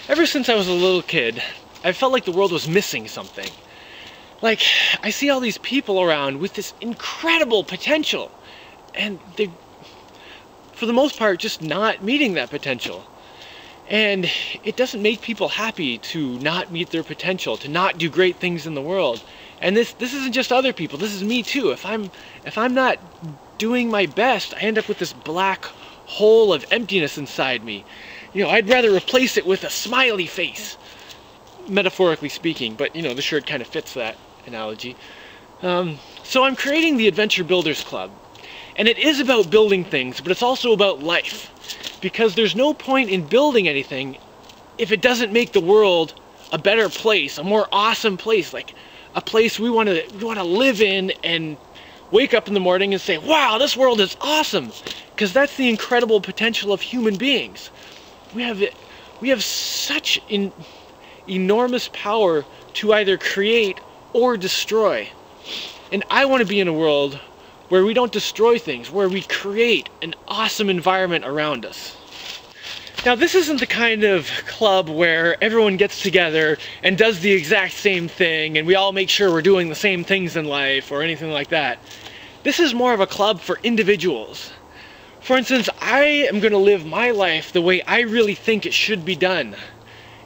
Ever since I was a little kid, I felt like the world was missing something. Like, I see all these people around with this incredible potential, and they're, for the most part, just not meeting that potential. And it doesn't make people happy to not meet their potential, to not do great things in the world. And this isn't just other people, this is me too. If I'm not doing my best, I end up with this black hole of emptiness inside me. You know, I'd rather replace it with a smiley face, metaphorically speaking, but you know, the shirt kind of fits that analogy. So I'm creating the Adventure Builders Club, and it is about building things, but it's also about life, because there's no point in building anything if it doesn't make the world a better place, a more awesome place, like a place we want to live in and wake up in the morning and say, wow, this world is awesome, because that's the incredible potential of human beings. We have such enormous power to either create or destroy. And I want to be in a world where we don't destroy things, where we create an awesome environment around us. Now, this isn't the kind of club where everyone gets together and does the exact same thing and we all make sure we're doing the same things in life or anything like that. This is more of a club for individuals. For instance, I am going to live my life the way I really think it should be done.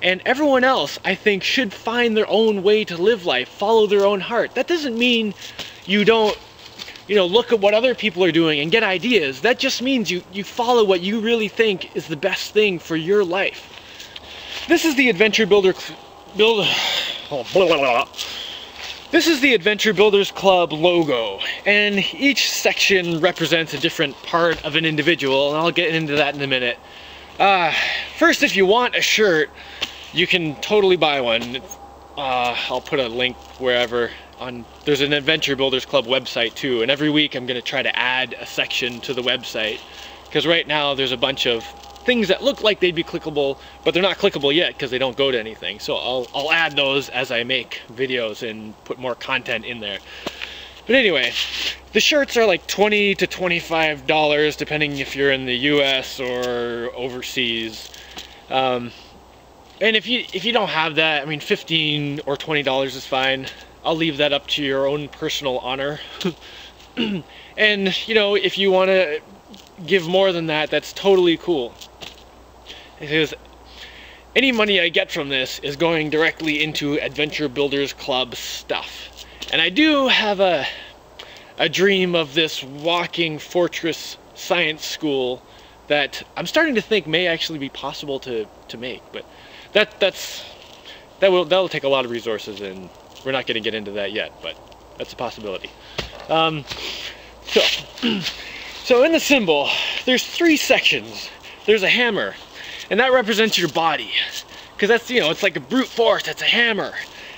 And everyone else, I think, should find their own way to live life, follow their own heart. That doesn't mean you don't, look at what other people are doing and get ideas. That just means you follow what you really think is the best thing for your life. This is the Adventure This is the Adventure Builders Club logo, and each section represents a different part of an individual, and I'll get into that in a minute. First, if you want a shirt, you can totally buy one. I'll put a link wherever. There's an Adventure Builders Club website too, and every week I'm going to try to add a section to the website, because right now there's a bunch of things that look like they'd be clickable, but they're not clickable yet because they don't go to anything. So I'll add those as I make videos and put more content in there. But anyway, the shirts are like $20 to $25 depending if you're in the US or overseas. And if you don't have that, I mean, $15 or $20 is fine. I'll leave that up to your own personal honor. And if you want to give more than that, that's totally cool. Because any money I get from this is going directly into Adventure Builders Club stuff. And I do have a dream of this walking fortress science school that I'm starting to think may actually be possible to make, but that'll take a lot of resources, and we're not going to get into that yet, but that's a possibility. So in the symbol, there's 3 sections. There's a hammer, and that represents your body, because that's, it's like a brute force, that's a hammer.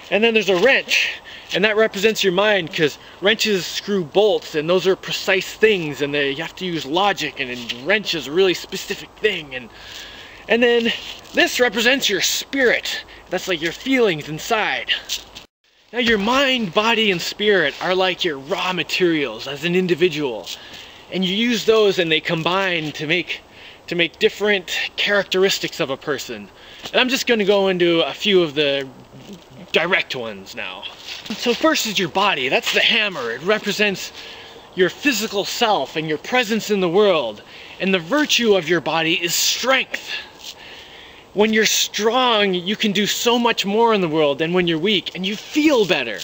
And then there's a wrench, and that represents your mind, because wrenches screw bolts, and those are precise things, and you have to use logic, and a wrench is a really specific thing. And then this represents your spirit. That's like your feelings inside. Now your mind, body, and spirit are like your raw materials as an individual. And you use those and they combine to make different characteristics of a person. And I'm just going to go into a few of the direct ones now. So first is your body. That's the hammer. It represents your physical self and your presence in the world. And the virtue of your body is strength. When you're strong, you can do so much more in the world than when you're weak, and you feel better.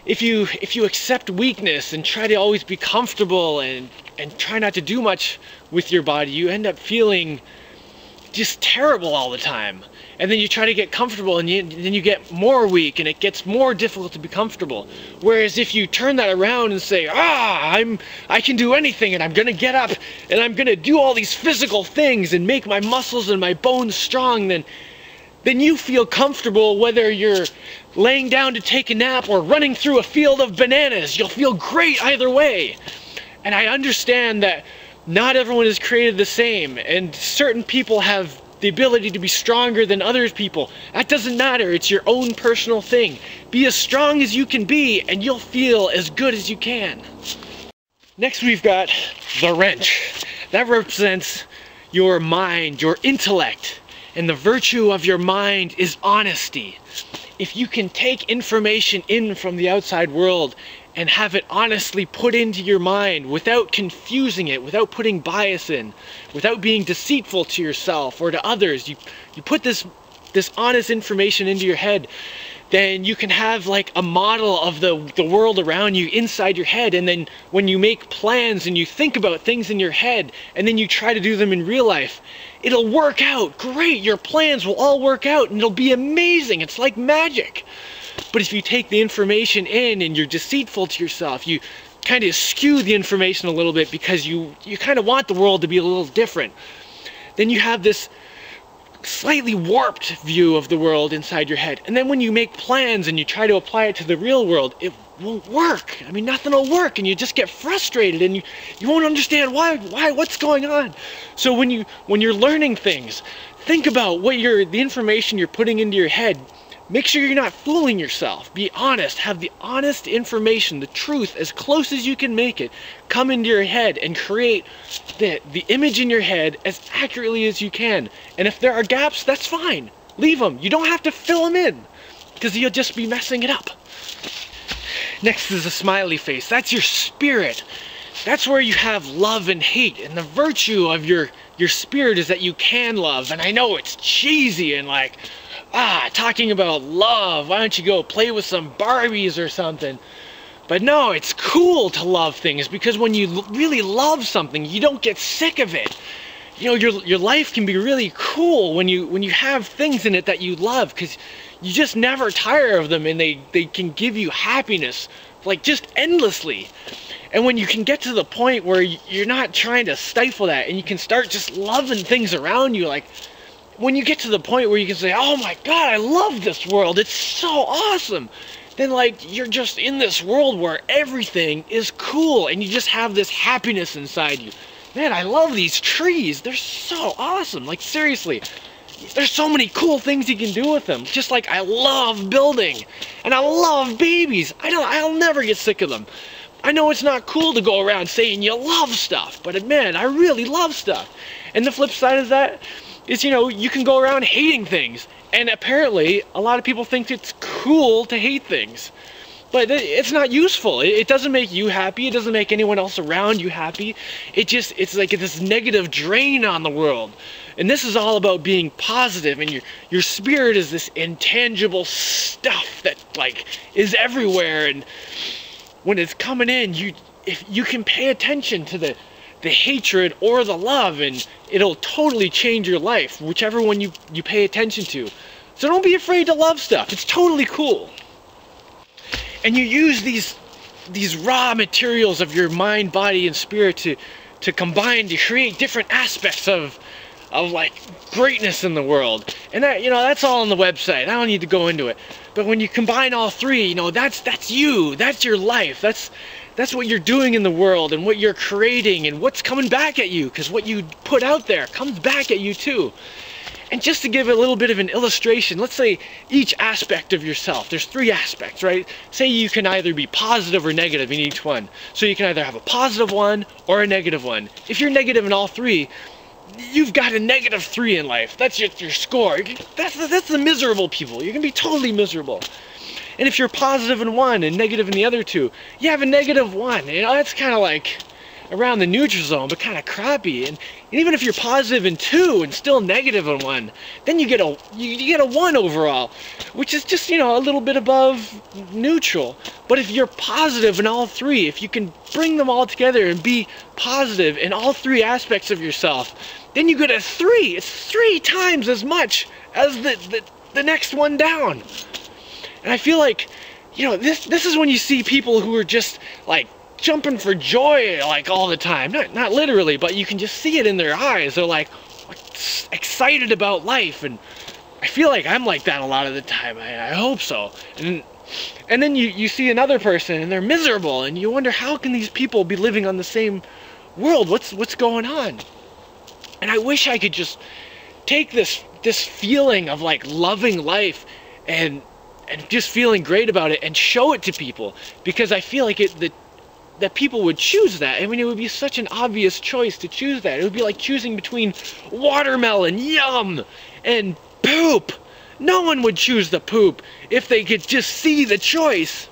If you accept weakness and try to always be comfortable and try not to do much with your body, you end up feeling just terrible all the time. And then you try to get comfortable, and then you get more weak, and it gets more difficult to be comfortable. Whereas if you turn that around and say, I can do anything, and I'm gonna get up and I'm gonna do all these physical things and make my muscles and my bones strong, then you feel comfortable whether you're laying down to take a nap or running through a field of bananas. You'll feel great either way. And I understand that not everyone is created the same, and certain people have the ability to be stronger than other people. That doesn't matter. It's your own personal thing. Be as strong as you can be, and you'll feel as good as you can. Next, we've got the wrench. That represents your mind, your intellect. And the virtue of your mind is honesty. If you can take information in from the outside world and have it honestly put into your mind without confusing it, without putting bias in, without being deceitful to yourself or to others, you put this honest information into your head, then you can have like a model of the world around you inside your head. And then when you make plans and you think about things in your head and then you try to do them in real life, it'll work out great. Your plans will all work out and it'll be amazing. It's like magic. But if you take the information in and you're deceitful to yourself, you kind of skew the information a little bit because you kind of want the world to be a little different, then you have this slightly warped view of the world inside your head. And then when you make plans and you try to apply it to the real world, it won't work. I mean, nothing will work, and you just get frustrated and you won't understand why, what's going on. So when you're learning things, think about the information you're putting into your head. Make sure you're not fooling yourself. Be honest. Have the honest information, the truth, as close as you can make it, come into your head and create the image in your head as accurately as you can. And if there are gaps, that's fine. Leave them. You don't have to fill them in, because you'll just be messing it up. Next is a smiley face. That's your spirit. That's where you have love and hate. And the virtue of your spirit is that you can love. And I know it's cheesy and like, talking about love, why don't you go play with some Barbies or something? But no, it's cool to love things, because when you really love something, you don't get sick of it. You know, your life can be really cool when you have things in it that you love, because you just never tire of them, and they can give you happiness, like just endlessly. And when you can get to the point where you're not trying to stifle that, and you can start just loving things around you, like when you get to the point where you can say, oh my God, I love this world, it's so awesome, then like you're just in this world where everything is cool and you just have this happiness inside you. Man, I love these trees, they're so awesome. Like seriously, there's so many cool things you can do with them. Just like I love building and I love babies. I'll never get sick of them. I know it's not cool to go around saying you love stuff, but man, I really love stuff. And the flip side of that is, you know, you can go around hating things. And apparently, a lot of people think it's cool to hate things. But it's not useful. It doesn't make you happy. It doesn't make anyone else around you happy. It's like this negative drain on the world. And this is all about being positive, and your spirit is this intangible stuff that like is everywhere. And when it's coming in, if you can pay attention to the hatred or the love, and it'll totally change your life, whichever one you pay attention to. So don't be afraid to love stuff. It's totally cool. And you use these raw materials of your mind, body, and spirit to combine to create different aspects of like greatness in the world. And that, you know, that's all on the website. I don't need to go into it. But when you combine all three, you know, that's you. That's your life. That's what you're doing in the world, and what you're creating, and what's coming back at you, because what you put out there comes back at you too. And just to give a little bit of an illustration, let's say each aspect of yourself, there's 3 aspects, right? Say you can either be positive or negative in each one. So you can either have a positive one or a negative one. If you're negative in all 3, you've got a -3 in life. That's your score. That's the miserable people. You're gonna be totally miserable. And if you're positive in one and negative in the other 2, you have a -1. You know, that's kind of like around the neutral zone, but kind of crappy. And even if you're positive in 2 and still negative in 1, then you get a 1 overall, which is just, you know, a little bit above neutral. But if you're positive in all 3, if you can bring them all together and be positive in all 3 aspects of yourself, then you get a 3. It's 3 times as much as the next one down. And I feel like, you know, this is when you see people who are just like jumping for joy like all the time. Not literally, but you can just see it in their eyes. They're like excited about life, and I feel like I'm like that a lot of the time. I hope so. And then you see another person and they're miserable, and you wonder, how can these people be living on the same world? What's going on? And I wish I could just take this feeling of like loving life and just feeling great about it and show it to people, because I feel like that people would choose that. I mean, it would be such an obvious choice to choose that. It would be like choosing between watermelon, yum, and poop. No one would choose the poop if they could just see the choice.